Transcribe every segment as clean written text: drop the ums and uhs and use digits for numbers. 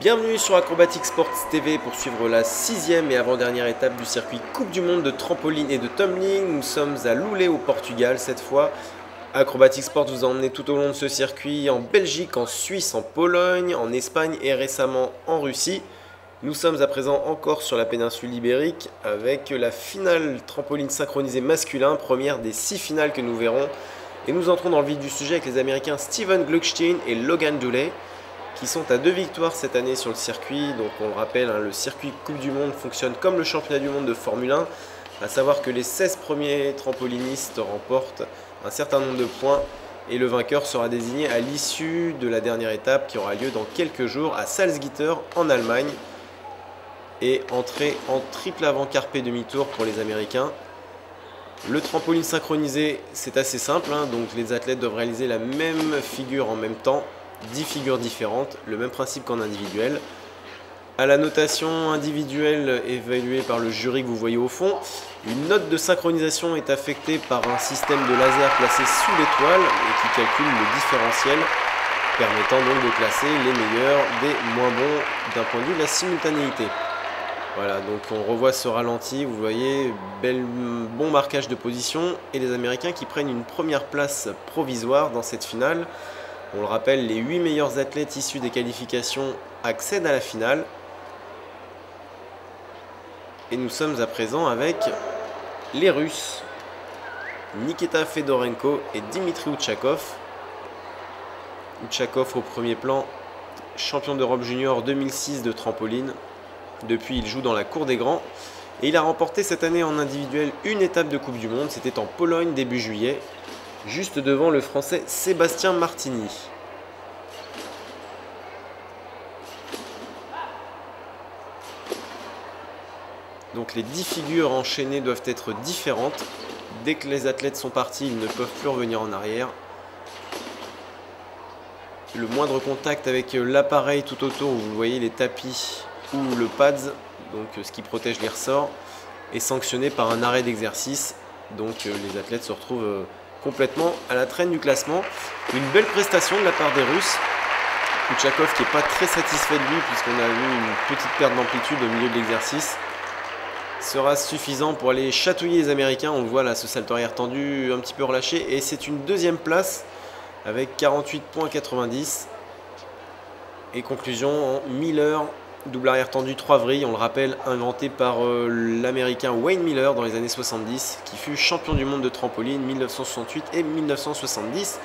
Bienvenue sur Acrobatic Sports TV pour suivre la 6e et avant-dernière étape du circuit Coupe du Monde de trampoline et de tumbling. Nous sommes à Loulé au Portugal cette fois. Acrobatic Sports vous a emmené tout au long de ce circuit en Belgique, en Suisse, en Pologne, en Espagne et récemment en Russie. Nous sommes à présent encore sur la péninsule ibérique avec la finale trampoline synchronisée masculin, première des 6 finales que nous verrons. Et nous entrons dans le vif du sujet avec les Américains Steven Gluckstein et Logan Dooley, qui sont à 2 victoires cette année sur le circuit. Donc on le rappelle, le circuit Coupe du Monde fonctionne comme le championnat du monde de Formule 1, à savoir que les 16 premiers trampolinistes remportent un certain nombre de points et le vainqueur sera désigné à l'issue de la dernière étape qui aura lieu dans quelques jours à Salzgitter en Allemagne. Et entrée en triple avant carpé demi-tour pour les Américains. Le trampoline synchronisé, c'est assez simple, donc les athlètes doivent réaliser la même figure en même temps, 10 figures différentes, le même principe qu'en individuel. À la notation individuelle évaluée par le jury que vous voyez au fond, une note de synchronisation est affectée par un système de laser placé sous l'étoile et qui calcule le différentiel, permettant donc de classer les meilleurs des moins bons d'un point de vue de la simultanéité. Voilà, donc on revoit ce ralenti, vous voyez, bon marquage de position et les Américains qui prennent une première place provisoire dans cette finale. On le rappelle, les 8 meilleurs athlètes issus des qualifications accèdent à la finale. Et nous sommes à présent avec les Russes, Nikita Fedorenko et Dimitri Outchakov. Outchakov au premier plan, champion d'Europe junior 2006 de trampoline. Depuis, il joue dans la cour des grands et il a remporté cette année en individuel une étape de Coupe du Monde. C'était en Pologne début juillet, juste devant le Français Sébastien Martini. Donc les 10 figures enchaînées doivent être différentes. Dès que les athlètes sont partis, ils ne peuvent plus revenir en arrière. Le moindre contact avec l'appareil tout autour, où vous voyez les tapis ou le pads, donc ce qui protège les ressorts, est sanctionné par un arrêt d'exercice. Donc les athlètes se retrouvent complètement à la traîne du classement. Une belle prestation de la part des Russes. Outchakov qui n'est pas très satisfait de lui puisqu'on a vu une petite perte d'amplitude au milieu de l'exercice. Sera suffisant pour aller chatouiller les Américains. On le voit là, ce salto arrière tendu un petit peu relâché. Et c'est une deuxième place avec 48,90 et conclusion en Miller. Double arrière tendu 3 vrilles, on le rappelle, inventé par l'américain Wayne Miller dans les années 70, qui fut champion du monde de trampoline 1968 et 1970.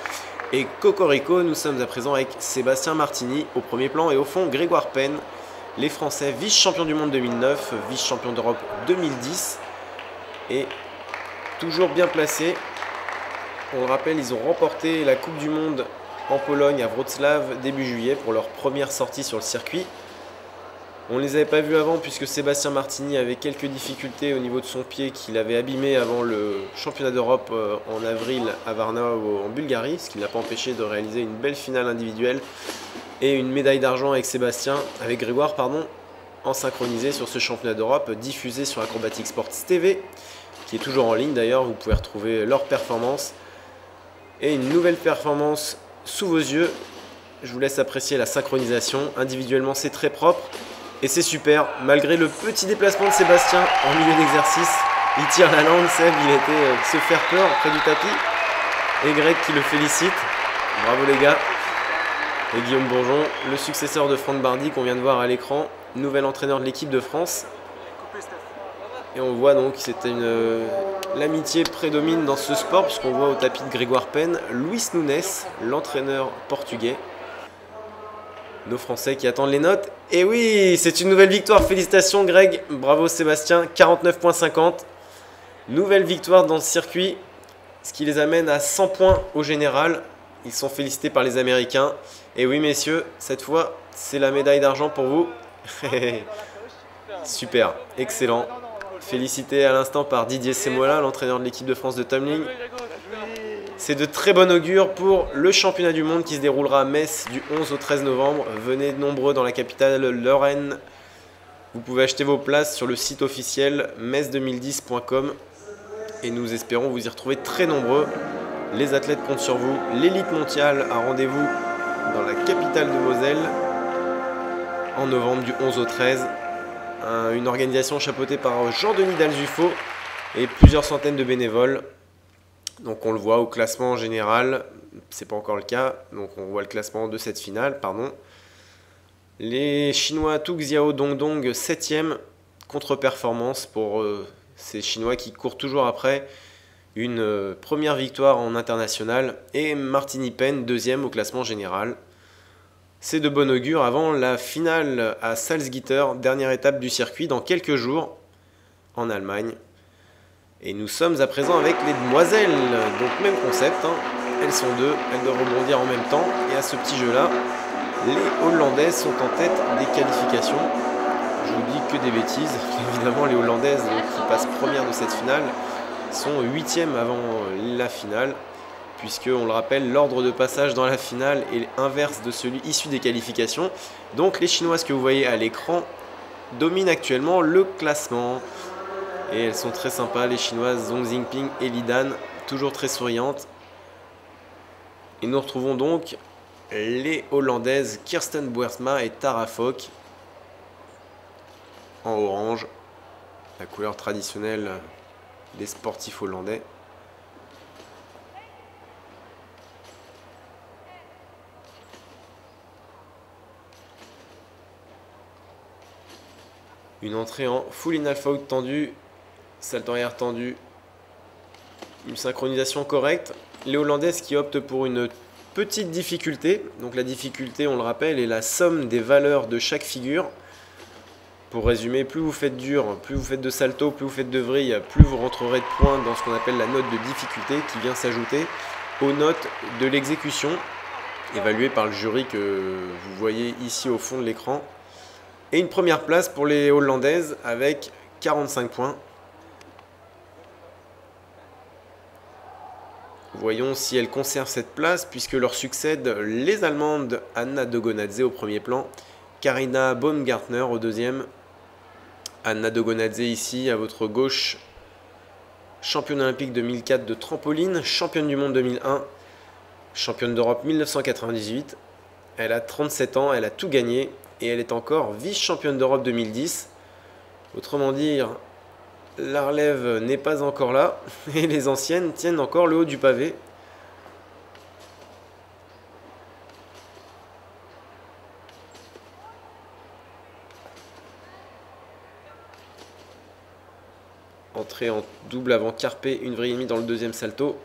Et cocorico, nous sommes à présent avec Sébastien Martini au premier plan et au fond Grégoire Penn, les Français vice-champions du monde 2009, vice-champion d'Europe 2010 et toujours bien placés. On le rappelle, ils ont remporté la Coupe du Monde en Pologne à Wrocław début juillet pour leur première sortie sur le circuit. On ne les avait pas vus avant puisque Sébastien Martini avait quelques difficultés au niveau de son pied qu'il avait abîmé avant le championnat d'Europe en avril à Varna en Bulgarie, ce qui ne l'a pas empêché de réaliser une belle finale individuelle et une médaille d'argent avec Grégoire en synchronisé sur ce championnat d'Europe diffusé sur Acrobatic Sports TV, qui est toujours en ligne d'ailleurs, vous pouvez retrouver leur performance et une nouvelle performance sous vos yeux. Je vous laisse apprécier la synchronisation, individuellement c'est très propre. Et c'est super, malgré le petit déplacement de Sébastien en milieu d'exercice, il tire la langue, Seb, il était se faire peur près du tapis. Et Greg qui le félicite, bravo les gars. Et Guillaume Bourgeon, le successeur de Franck Bardi qu'on vient de voir à l'écran, nouvel entraîneur de l'équipe de France. Et on voit donc que l'amitié prédomine dans ce sport, puisqu'on voit au tapis de Grégoire Penn, Luis Nunes, l'entraîneur portugais. Nos Français qui attendent les notes. Et oui, c'est une nouvelle victoire. Félicitations Greg. Bravo Sébastien. 49,50. Nouvelle victoire dans ce circuit. Ce qui les amène à 100 points au général. Ils sont félicités par les Américains. Et oui messieurs, cette fois, c'est la médaille d'argent pour vous. Super, excellent. Félicité à l'instant par Didier Semola, l'entraîneur de l'équipe de France de tumbling. C'est de très bon augure pour le championnat du monde qui se déroulera à Metz du 11 au 13 novembre. Venez nombreux dans la capitale Lorraine. Vous pouvez acheter vos places sur le site officiel metz2010.com et nous espérons vous y retrouver très nombreux. Les athlètes comptent sur vous. L'élite mondiale a rendez-vous dans la capitale de Moselle. en novembre du 11 au 13. Une organisation chapeautée par Jean-Denis Dalzufo et plusieurs centaines de bénévoles. Donc on le voit au classement général, c'est pas encore le cas, donc on voit le classement de cette finale, pardon. Les Chinois Tu Xiao Dongdong 7e, contre-performance pour ces Chinois qui courent toujours après une première victoire en international, et Martini Pen 2e au classement général. C'est de bon augure avant la finale à Salzgitter, dernière étape du circuit dans quelques jours en Allemagne. Et nous sommes à présent avec les demoiselles, donc même concept, hein. Elles sont deux, elles doivent rebondir en même temps, et à ce petit jeu-là, les Hollandaises sont en tête des qualifications. Je vous dis que des bêtises, évidemment les Hollandaises qui passent première de cette finale sont 8e avant la finale, puisque on le rappelle, l'ordre de passage dans la finale est inverse de celui issu des qualifications. Donc les Chinoises que vous voyez à l'écran dominent actuellement le classement. Et elles sont très sympas, les Chinoises Zhong Xingping et Li Dan, toujours très souriantes. Et nous retrouvons donc les Hollandaises Kirsten Boersma et Tara Fock en orange, la couleur traditionnelle des sportifs hollandais. Une entrée en full in alpha out tendu, salto arrière tendu, une synchronisation correcte. Les Hollandaises qui optent pour une petite difficulté. Donc la difficulté, on le rappelle, est la somme des valeurs de chaque figure. Pour résumer, plus vous faites dur, plus vous faites de salto, plus vous faites de vrille, plus vous rentrerez de points dans ce qu'on appelle la note de difficulté qui vient s'ajouter aux notes de l'exécution, évaluées par le jury que vous voyez ici au fond de l'écran. Et une première place pour les Hollandaises avec 45 points. Voyons si elles conservent cette place puisque leur succèdent les Allemandes Anna Dogonadze au premier plan, Karina Baumgartner au deuxième. Anna Dogonadze ici à votre gauche, championne olympique 2004 de trampoline, championne du monde 2001, championne d'Europe 1998. Elle a 37 ans, elle a tout gagné et elle est encore vice-championne d'Europe 2010. Autrement dire, la relève n'est pas encore là et les anciennes tiennent encore le haut du pavé. Entrée en double avant carpé, une vrille et demie dans le deuxième salto,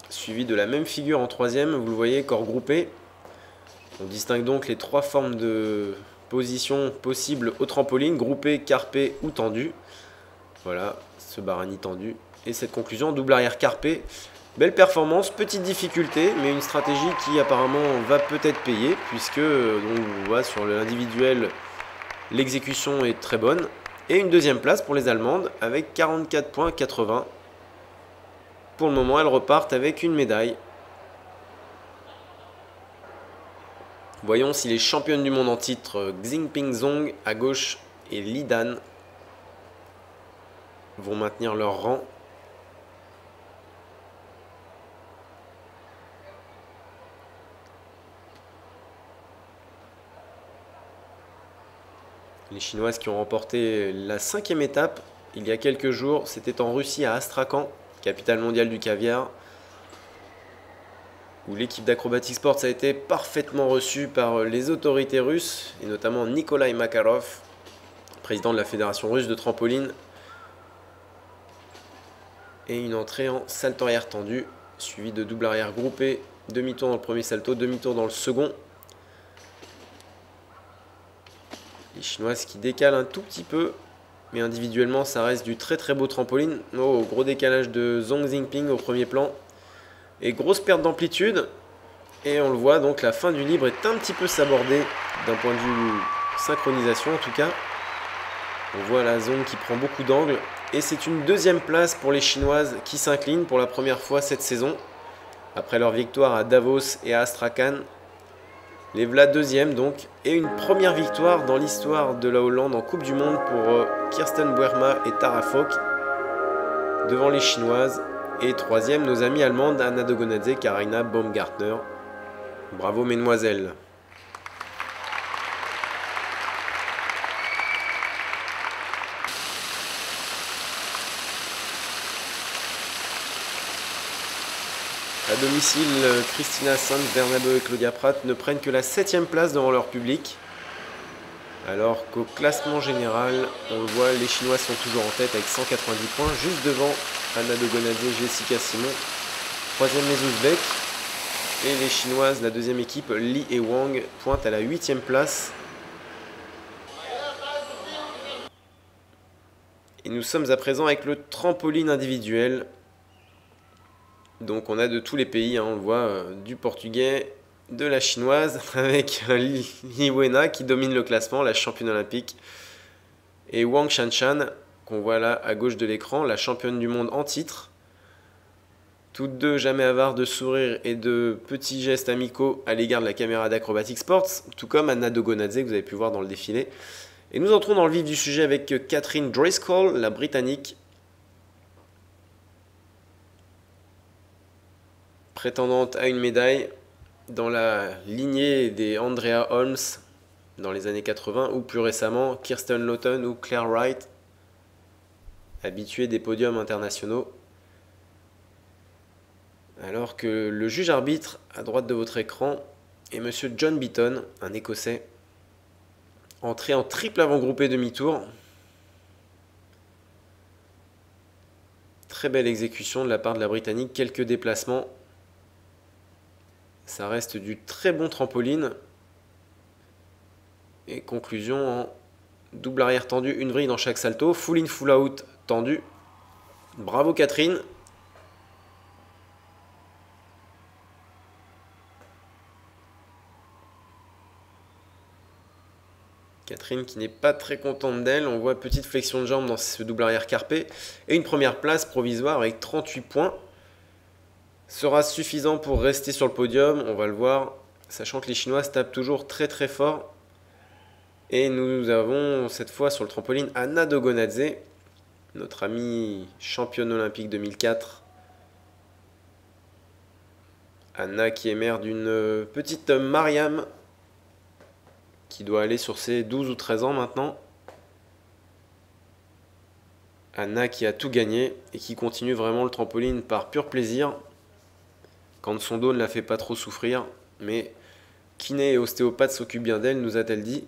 suivi de la même figure en troisième, vous le voyez, corps groupé. On distingue donc les trois formes de position possibles au trampoline, groupé, carpé ou tendu. Voilà, ce barani tendu. Et cette conclusion, double arrière carpé. Belle performance, petite difficulté, mais une stratégie qui apparemment va peut-être payer, puisque donc, on voit sur l'individuel, l'exécution est très bonne. Et une deuxième place pour les Allemandes avec 44 points 80. Pour le moment, elles repartent avec une médaille. Voyons si les championnes du monde en titre Xingping Zhong à gauche et Li Dan vont maintenir leur rang. Les Chinoises qui ont remporté la 5e étape il y a quelques jours, c'était en Russie à Astrakhan, capitale mondiale du caviar, où l'équipe d'Acrobatic Sports a été parfaitement reçue par les autorités russes, et notamment Nikolai Makarov, président de la Fédération russe de trampoline. Et une entrée en salto arrière tendu, suivie de double arrière groupé, demi-tour dans le premier salto, demi-tour dans le second. Les Chinoises qui décalent un tout petit peu, mais individuellement ça reste du très très beau trampoline. Oh, gros décalage de Zhong Xingping au premier plan. Et grosse perte d'amplitude. Et on le voit, donc la fin du libre est un petit peu sabordée d'un point de vue synchronisation en tout cas. On voit la zone qui prend beaucoup d'angles. Et c'est une deuxième place pour les Chinoises qui s'inclinent pour la première fois cette saison. Après leur victoire à Davos et à Astrakhan. Les voilà deuxième donc. Et une première victoire dans l'histoire de la Hollande en Coupe du Monde pour Kirsten Boersma et Tara Fock. Devant les Chinoises. Et troisième, nos amies allemandes Anna Dogonadze et Karina Baumgartner. Bravo mesdemoiselles. domicile, Cristina Sanz, Bernabeu et Claudia Pratt ne prennent que la 7e place devant leur public. Alors qu'au classement général, on le voit, les Chinois sont toujours en tête avec 190 points, juste devant Anna Dogonadze, Jessica Simon, 3e les Ouzbeks. Et les Chinoises, la 2e équipe, Li et Wang, pointent à la 8e place. Et nous sommes à présent avec le trampoline individuel. Donc on a de tous les pays, hein, on le voit, du portugais, de la chinoise, avec Li Wena qui domine le classement, la championne olympique, et Wang Shanshan, qu'on voit là à gauche de l'écran, la championne du monde en titre. Toutes deux jamais avares de sourires et de petits gestes amicaux à l'égard de la caméra d'Acrobatic Sports, tout comme Anna Dogonadze que vous avez pu voir dans le défilé. Et nous entrons dans le vif du sujet avec Catherine Driscoll, la britannique, prétendante à une médaille dans la lignée des Andrea Holmes dans les années 80 ou plus récemment Kirsten Lawton ou Claire Wright, habituées des podiums internationaux. Alors que le juge arbitre à droite de votre écran est Monsieur John Beaton, un Écossais, entré en triple avant-groupé demi-tour. Très belle exécution de la part de la Britannique, quelques déplacements. Ça reste du très bon trampoline. Et conclusion en double arrière tendu, une vrille dans chaque salto, full in, full out tendu. Bravo Catherine. Catherine qui n'est pas très contente d'elle, on voit petite flexion de jambe dans ce double arrière carpé. Et une première place provisoire avec 38 points. Sera suffisant pour rester sur le podium, on va le voir. Sachant que les Chinoises tapent toujours très très fort. Et nous avons cette fois sur le trampoline Anna Dogonadze, notre amie championne olympique 2004. Anna qui est mère d'une petite Mariam, qui doit aller sur ses 12 ou 13 ans maintenant. Anna qui a tout gagné et qui continue vraiment le trampoline par pur plaisir, quand son dos ne la fait pas trop souffrir, mais kiné et ostéopathe s'occupent bien d'elle, nous a-t-elle dit.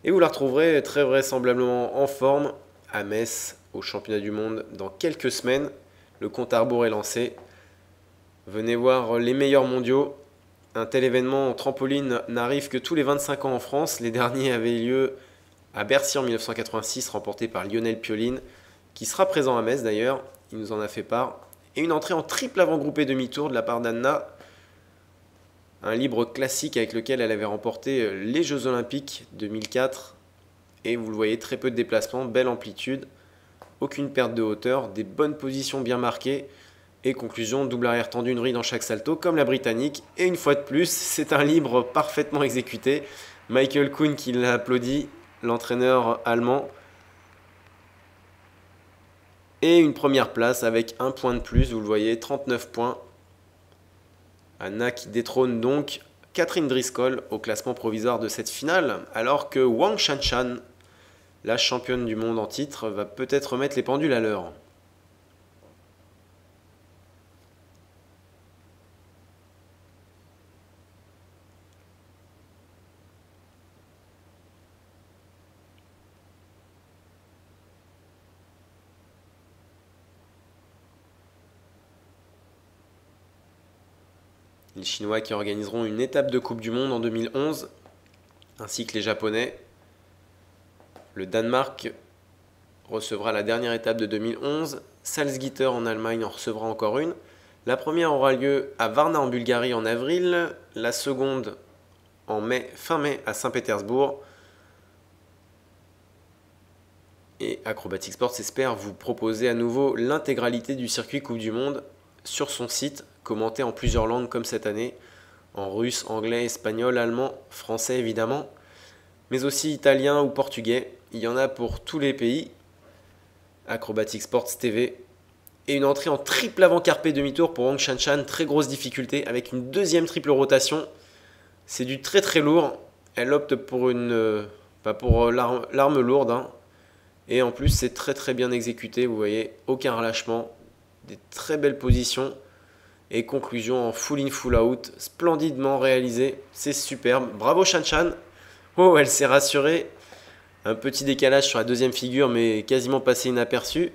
Et vous la retrouverez très vraisemblablement en forme à Metz, au championnat du monde, dans quelques semaines. Le compte à rebours est lancé. Venez voir les meilleurs mondiaux. Un tel événement en trampoline n'arrive que tous les 25 ans en France. Les derniers avaient lieu à Bercy en 1986, remporté par Lionel Pioline, qui sera présent à Metz d'ailleurs. Il nous en a fait part. Et une entrée en triple avant-groupé demi-tour de la part d'Anna. Un libre classique avec lequel elle avait remporté les Jeux Olympiques 2004. Et vous le voyez, très peu de déplacements, belle amplitude, aucune perte de hauteur, des bonnes positions bien marquées. Et conclusion, double arrière tendu, une vrille dans chaque salto, comme la Britannique. Et une fois de plus, c'est un libre parfaitement exécuté. Michael Kuhn qui l'a applaudi, l'entraîneur allemand. Et une première place avec un point de plus, vous le voyez, 39 points. Anna qui détrône donc Catherine Driscoll au classement provisoire de cette finale, alors que Wang Shanshan, la championne du monde en titre, va peut-être remettre les pendules à l'heure. Les Chinois qui organiseront une étape de Coupe du Monde en 2011, ainsi que les Japonais. Le Danemark recevra la dernière étape de 2011. Salzgitter en Allemagne en recevra encore une. La première aura lieu à Varna en Bulgarie en avril. La seconde en mai, fin mai à Saint-Pétersbourg. Et Acrobatic Sports espère vous proposer à nouveau l'intégralité du circuit Coupe du Monde sur son site, commenté en plusieurs langues comme cette année, en russe, anglais, espagnol, allemand, français évidemment, mais aussi italien ou portugais. Il y en a pour tous les pays. Acrobatic Sports TV. Et une entrée en triple avant carpé demi-tour pour Wang Shanshan, très grosse difficulté, avec une deuxième triple rotation. C'est du très très lourd. Elle opte pour l'arme lourde, hein. Et en plus c'est très très bien exécuté, vous voyez, aucun relâchement, des très belles positions. Et conclusion en full in, full out, splendidement réalisé, c'est superbe. Bravo Shan Shan. Oh, elle s'est rassurée. Un petit décalage sur la deuxième figure, mais quasiment passé inaperçu.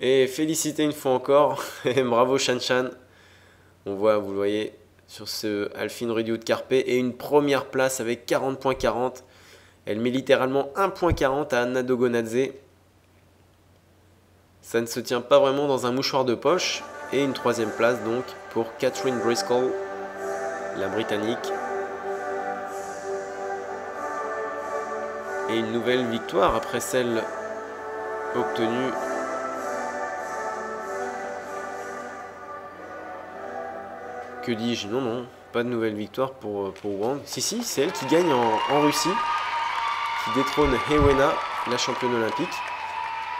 Et félicité une fois encore. Et bravo Shan Shan. On voit, vous le voyez, sur ce Alfine Rudy Carpe. Et une première place avec 40,40. Elle met littéralement 1,40 à Anna Dogonadze. Ça ne se tient pas vraiment dans un mouchoir de poche. Et une troisième place donc pour Catherine Driscoll, la Britannique. Et une nouvelle victoire après celle obtenue que dis-je, non, pas de nouvelle victoire pour Wang. Si, c'est elle qui gagne en Russie, qui détrône Hewena, la championne olympique.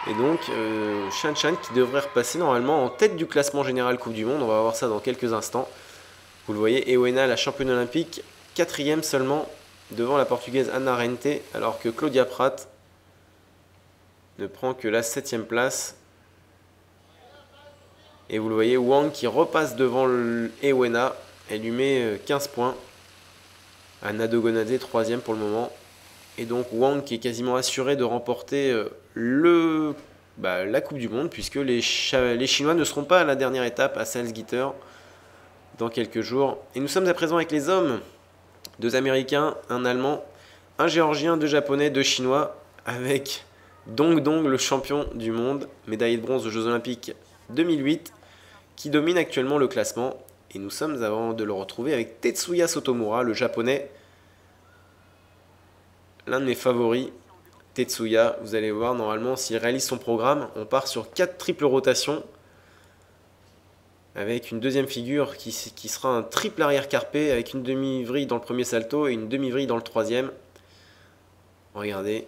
Et donc, Shan Shan qui devrait repasser normalement en tête du classement général Coupe du Monde. On va voir ça dans quelques instants. Vous le voyez, Hewena, la championne olympique, 4e seulement, devant la portugaise Ana Rente, alors que Claudia Pratt ne prend que la 7e place. Et vous le voyez, Wang qui repasse devant Hewena, elle lui met 15 points. Anna Dogonadze 3e pour le moment. Et donc Wang qui est quasiment assuré de remporter la Coupe du Monde, puisque les Chinois ne seront pas à la dernière étape à Salzgitter dans quelques jours. Et nous sommes à présent avec les hommes. 2 Américains, un Allemand, un Géorgien, 2 Japonais, 2 Chinois, avec Dong Dong, le champion du monde, médaillé de bronze aux Jeux Olympiques 2008, qui domine actuellement le classement. Et nous sommes avant de le retrouver avec Tetsuya Sotomura, le Japonais, l'un de mes favoris. Tetsuya, vous allez voir, normalement, s'il réalise son programme, on part sur 4 triples rotations, avec une deuxième figure qui sera un triple arrière carpé, avec une demi-vrille dans le premier salto et une demi-vrille dans le troisième. Regardez,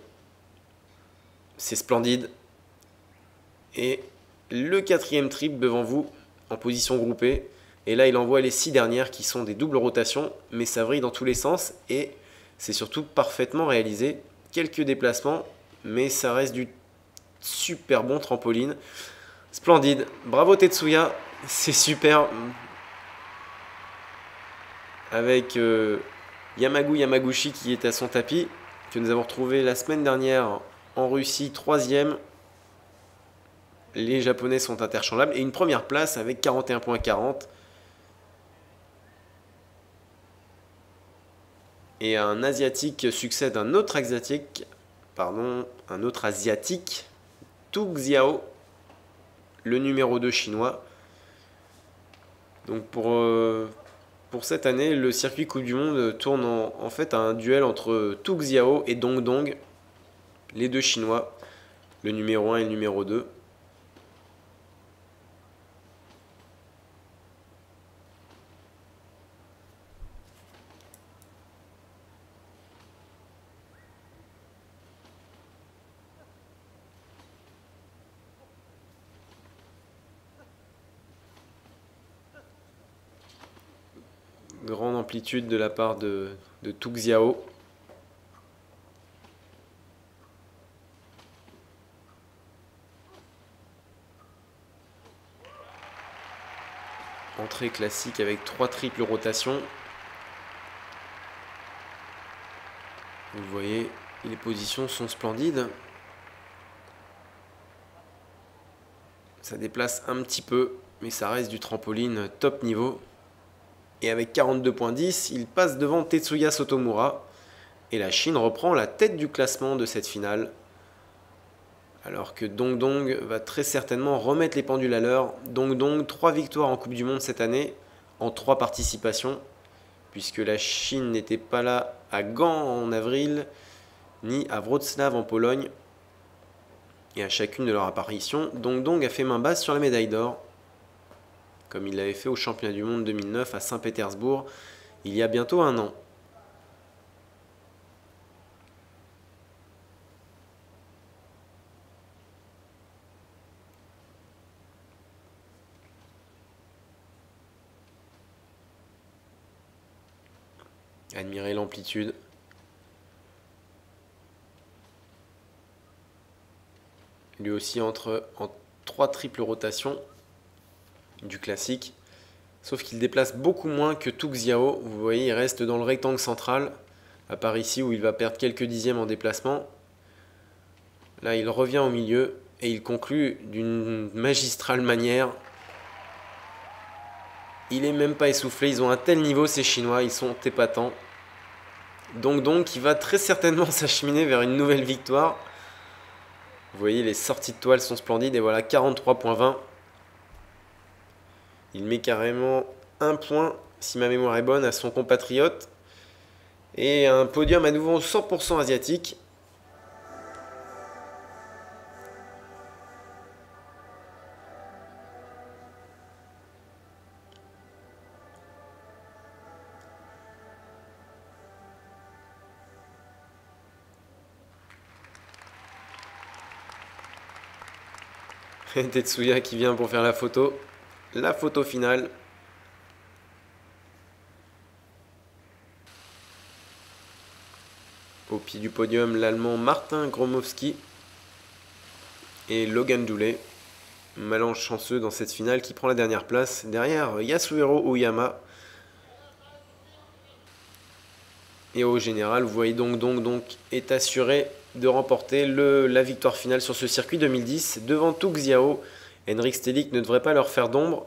c'est splendide. Et le 4e triple devant vous, en position groupée. Et là, il envoie les 6 dernières qui sont des doubles rotations, mais ça vrille dans tous les sens. Et c'est surtout parfaitement réalisé. Quelques déplacements, mais ça reste du super bon trampoline. Splendide. Bravo Tetsuya, c'est super. Avec Yamaguchi qui est à son tapis, que nous avons retrouvé la semaine dernière en Russie, 3e. Les Japonais sont interchangeables. Et une première place avec 41,40. Et un Asiatique succède à un autre Asiatique, Tu Xiao, le numéro 2 chinois. Donc pour cette année, le circuit Coupe du Monde tourne en fait à un duel entre Tu Xiao et Dong Dong, les 2 chinois, le numéro 1 et le numéro 2. Grande amplitude de la part de Tu Xiao. Entrée classique avec 3 triples rotations. Vous le voyez, les positions sont splendides. Ça déplace un petit peu, mais ça reste du trampoline top niveau. Et avec 42,10, il passe devant Tetsuya Sotomura. Et la Chine reprend la tête du classement de cette finale. Alors que Dong Dong va très certainement remettre les pendules à l'heure. Dong Dong, 3 victoires en Coupe du Monde cette année, en 3 participations. Puisque la Chine n'était pas là à Gand en avril, ni à Wrocław en Pologne. Et à chacune de leurs apparitions, Dong Dong a fait main basse sur la médaille d'or, comme il l'avait fait au championnat du monde 2009 à Saint-Pétersbourg, il y a bientôt un an. Admirez l'amplitude. Lui aussi entre en 3 triples rotations du classique. Sauf qu'il déplace beaucoup moins que Tuk Xiao. Vous voyez, il reste dans le rectangle central, à part ici où il va perdre quelques dixièmes en déplacement. Là, il revient au milieu et il conclut d'une magistrale manière. Il est même pas essoufflé, ils ont un tel niveau ces Chinois, ils sont épatants. Donc, il va très certainement s'acheminer vers une nouvelle victoire. Vous voyez, les sorties de toile sont splendides et voilà 43,20. Il met carrément un point, si ma mémoire est bonne, à son compatriote. Et un podium à nouveau 100% asiatique. Tetsuya qui vient pour faire la photo finale. Au pied du podium, l'Allemand Martin Gromowski et Logan Doulé. Malchanceux dans cette finale qui prend la dernière place derrière Yasuhiro Oyama. Et au général, vous voyez donc est assuré de remporter la victoire finale sur ce circuit 2010 devant Tuk Xiao. Henrik Stelic ne devrait pas leur faire d'ombre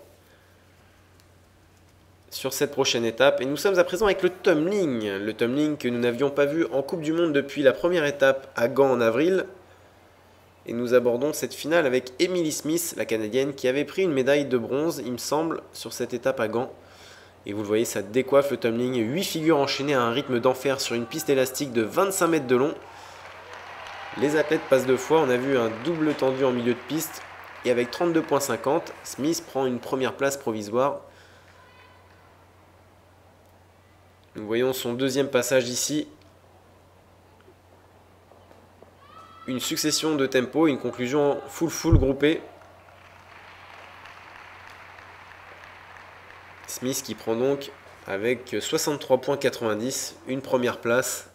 sur cette prochaine étape. Et nous sommes à présent avec le tumbling. Le tumbling que nous n'avions pas vu en Coupe du Monde depuis la première étape à Gand en avril. Et nous abordons cette finale avec Emily Smith, la Canadienne, qui avait pris une médaille de bronze, il me semble, sur cette étape à Gand. Et vous le voyez, ça décoiffe le tumbling. 8 figures enchaînées à un rythme d'enfer sur une piste élastique de 25 mètres de long. Les athlètes passent deux fois. On a vu un double tendu en milieu de piste. Et avec 32,50, Smith prend une première place provisoire. Nous voyons son deuxième passage ici. Une succession de tempos, une conclusion full groupée. Smith qui prend donc avec 63,90 une première place.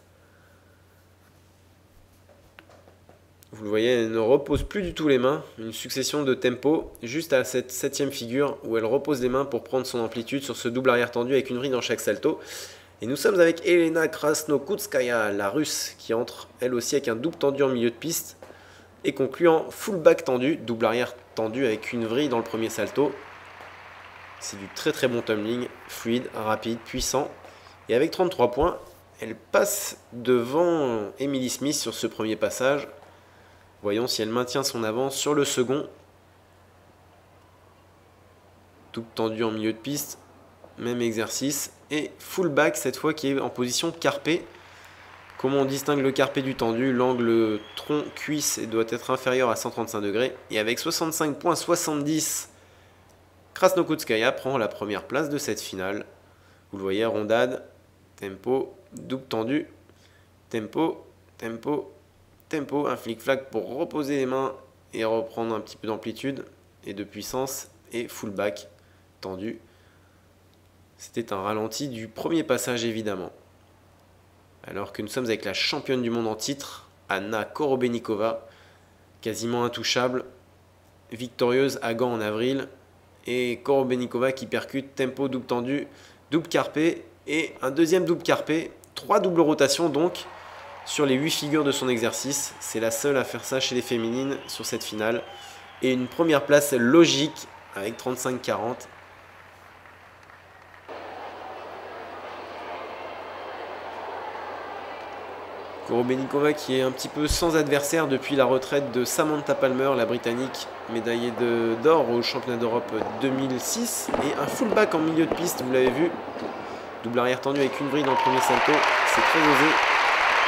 Vous le voyez, elle ne repose plus du tout les mains. Une succession de tempos juste à cette septième figure où elle repose les mains pour prendre son amplitude sur ce double arrière tendu avec une vrille dans chaque salto. Et nous sommes avec Elena Krasnokutskaya, la russe, qui entre elle aussi avec un double tendu en milieu de piste et conclut en full back tendu, double arrière tendu avec une vrille dans le premier salto. C'est du très bon tumbling, fluide, rapide, puissant. Et avec 33 points, elle passe devant Emily Smith sur ce premier passage. Voyons si elle maintient son avance sur le second. Double tendu en milieu de piste, même exercice. Et full back cette fois qui est en position carpé. Comment on distingue le carpé du tendu? L'angle tronc-cuisse doit être inférieur à 135 degrés. Et avec 65,70, Krasnokutskaya prend la première place de cette finale. Vous le voyez, rondade, tempo, double tendu, tempo, tempo, tempo, un flic-flac pour reposer les mains et reprendre un petit peu d'amplitude et de puissance. Et full back, tendu. C'était un ralenti du premier passage évidemment. Alors que nous sommes avec la championne du monde en titre, Anna Korobenikova, quasiment intouchable, victorieuse à Gand en avril. Et Korobenikova qui percute tempo double tendu, double carpé et un deuxième double carpé. 3 doubles rotations donc sur les 8 figures de son exercice. C'est la seule à faire ça chez les féminines sur cette finale. Et une première place logique avec 35,40. Korobenikova qui est un petit peu sans adversaire depuis la retraite de Samantha Palmer, la britannique médaillée d'or au championnat d'Europe 2006. Et un full back en milieu de piste, vous l'avez vu. Double arrière tendu avec une vrille dans le premier salto, c'est très osé.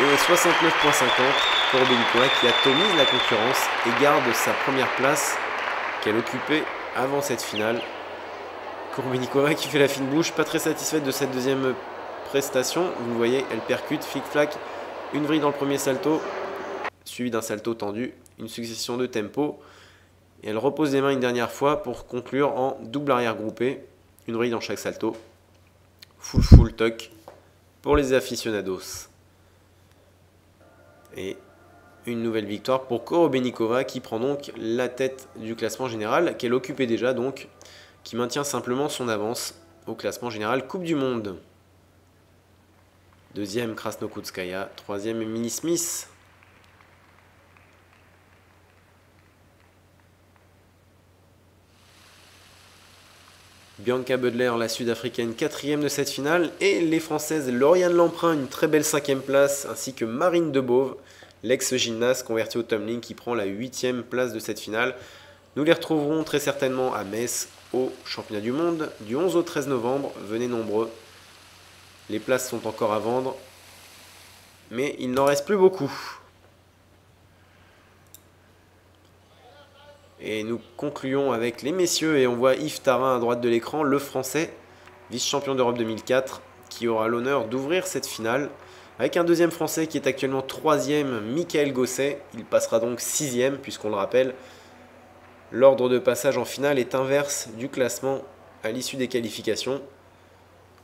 Et 69,50, Korobenikova qui atomise la concurrence et garde sa première place qu'elle occupait avant cette finale. Korobenikova qui fait la fine bouche, pas très satisfaite de cette deuxième prestation. Vous le voyez, elle percute, flic-flac. Une vrille dans le premier salto, suivi d'un salto tendu, une succession de tempos. Et elle repose les mains une dernière fois pour conclure en double arrière groupé. Une vrille dans chaque salto. Full tuck pour les aficionados. Et une nouvelle victoire pour Korobenikova qui prend donc la tête du classement général, qu'elle occupait déjà donc, qui maintient simplement son avance au classement général Coupe du Monde. Deuxième, Krasnokutskaya. Troisième, Emily Smith. Bianca Butler, la Sud-Africaine, quatrième de cette finale. Et les Françaises Lauriane Lamprin, une très belle cinquième place, ainsi que Marine Debove, l'ex-gymnaste convertie au tumbling, qui prend la 8e place de cette finale. Nous les retrouverons très certainement à Metz, au championnat du monde, du 11 au 13 novembre. Venez nombreux. Les places sont encore à vendre, mais il n'en reste plus beaucoup. Et nous concluons avec les messieurs, et on voit Yves Tarin à droite de l'écran, le Français, vice-champion d'Europe 2004, qui aura l'honneur d'ouvrir cette finale, avec un deuxième Français qui est actuellement 3e, Michael Gosset. Il passera donc 6e, puisqu'on le rappelle, l'ordre de passage en finale est inverse du classement à l'issue des qualifications.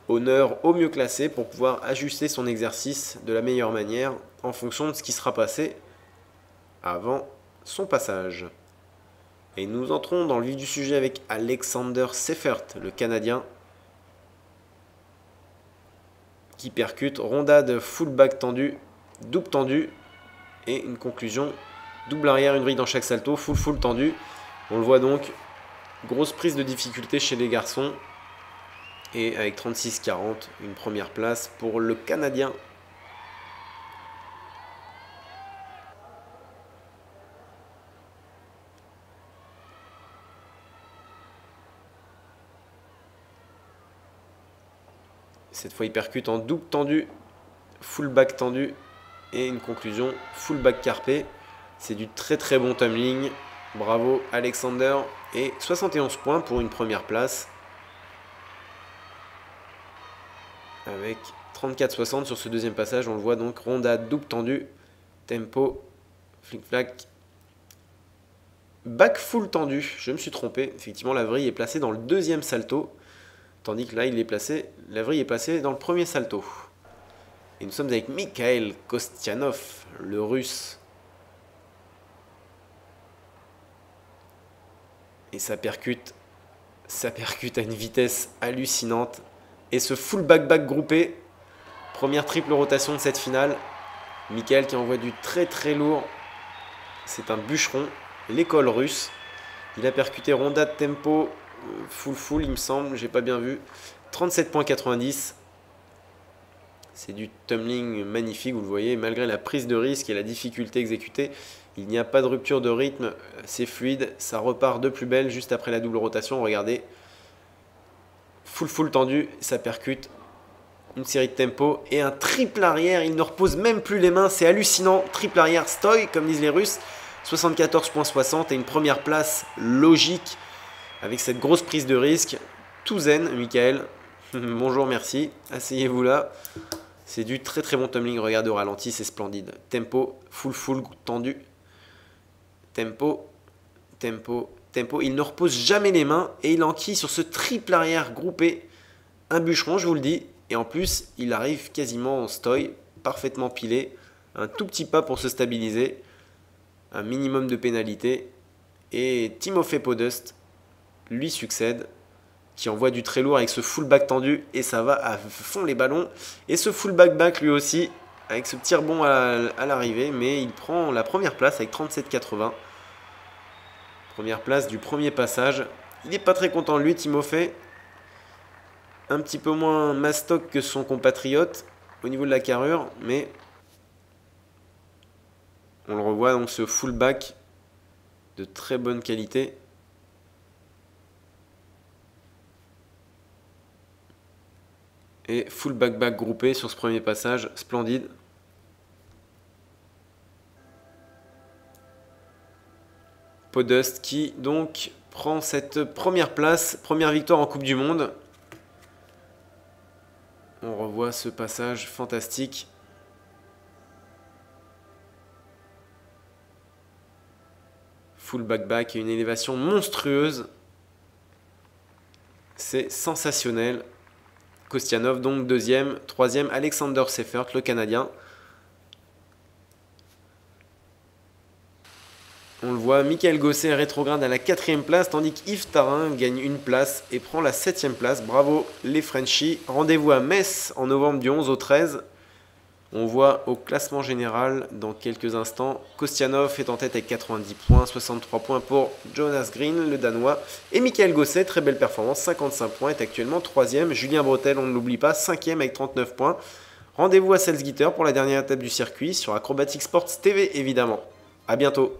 Honneur au mieux classé pour pouvoir ajuster son exercice de la meilleure manière en fonction de ce qui sera passé avant son passage. Et nous entrons dans le vif du sujet avec Alexander Seifert, le Canadien, qui percute rondade full back tendu, double tendu et une conclusion double arrière, une vrille dans chaque salto, full tendu. On le voit donc, grosse prise de difficulté chez les garçons. Et avec 36-40, une première place pour le Canadien. Cette fois, il percute en double tendu, full back tendu et une conclusion full back carpé. C'est du très très bon tumbling. Bravo Alexander. Et 71 points pour une première place. Avec 34-60 sur ce deuxième passage. On le voit donc, rondade double tendu, tempo, flic-flac, back full tendu. Je me suis trompé. Effectivement, la vrille est placée dans le deuxième salto. Tandis que là, la vrille est placée dans le premier salto. Et nous sommes avec Mikhail Kostianov, le russe. Et ça percute à une vitesse hallucinante. Et ce full back groupé, première triple rotation de cette finale. Mikhail qui envoie du très très lourd. C'est un bûcheron, l'école russe. Il a percuté rondade tempo full, il me semble, j'ai pas bien vu. 37,90. C'est du tumbling magnifique, vous le voyez, malgré la prise de risque et la difficulté exécutée. Il n'y a pas de rupture de rythme, c'est fluide, ça repart de plus belle juste après la double rotation. Regardez, full tendu, ça percute. Une série de tempo et un triple arrière, il ne repose même plus les mains, c'est hallucinant. Triple arrière stoy, comme disent les Russes, 74,60 et une première place logique avec cette grosse prise de risque. Tout zen, Michael. Bonjour, merci. Asseyez-vous là. C'est du très très bon tumbling. Regardez au ralenti, c'est splendide. Tempo, full tendu. Tempo. Il ne repose jamais les mains et il enquille sur ce triple arrière groupé. Un bûcheron, je vous le dis. Et en plus, il arrive quasiment en stoy, parfaitement pilé. Un tout petit pas pour se stabiliser. Un minimum de pénalité. Et Timofey Podest lui succède, qui envoie du très lourd avec ce full back tendu. Et ça va à fond les ballons. Et ce full back lui aussi, avec ce petit rebond à l'arrivée. Mais il prend la première place avec 37,80. Première place du premier passage. Il n'est pas très content de lui, Timofey. Un petit peu moins mastoc que son compatriote au niveau de la carrure, mais on le revoit donc ce full back de très bonne qualité. Et full back groupé sur ce premier passage, splendide. Podest qui donc prend cette première place, première victoire en Coupe du Monde. On revoit ce passage fantastique. Full back et une élévation monstrueuse. C'est sensationnel. Kostianov donc deuxième, troisième Alexander Seifert, le Canadien. On le le voit, Michael Gosset rétrograde à la 4e place, tandis qu'Yves Tarin gagne une place et prend la 7e place. Bravo les Frenchies. Rendez-vous à Metz en novembre du 11 au 13. On voit au classement général dans quelques instants, Kostianov est en tête avec 90 points, 63 points pour Jonas Green, le Danois. Et Michael Gosset, très belle performance, 55 points, est actuellement 3e. Julien Bretel, on ne l'oublie pas, 5e avec 39 points. Rendez-vous à Salzgitter pour la dernière étape du circuit sur Acrobatic Sports TV évidemment. A bientôt.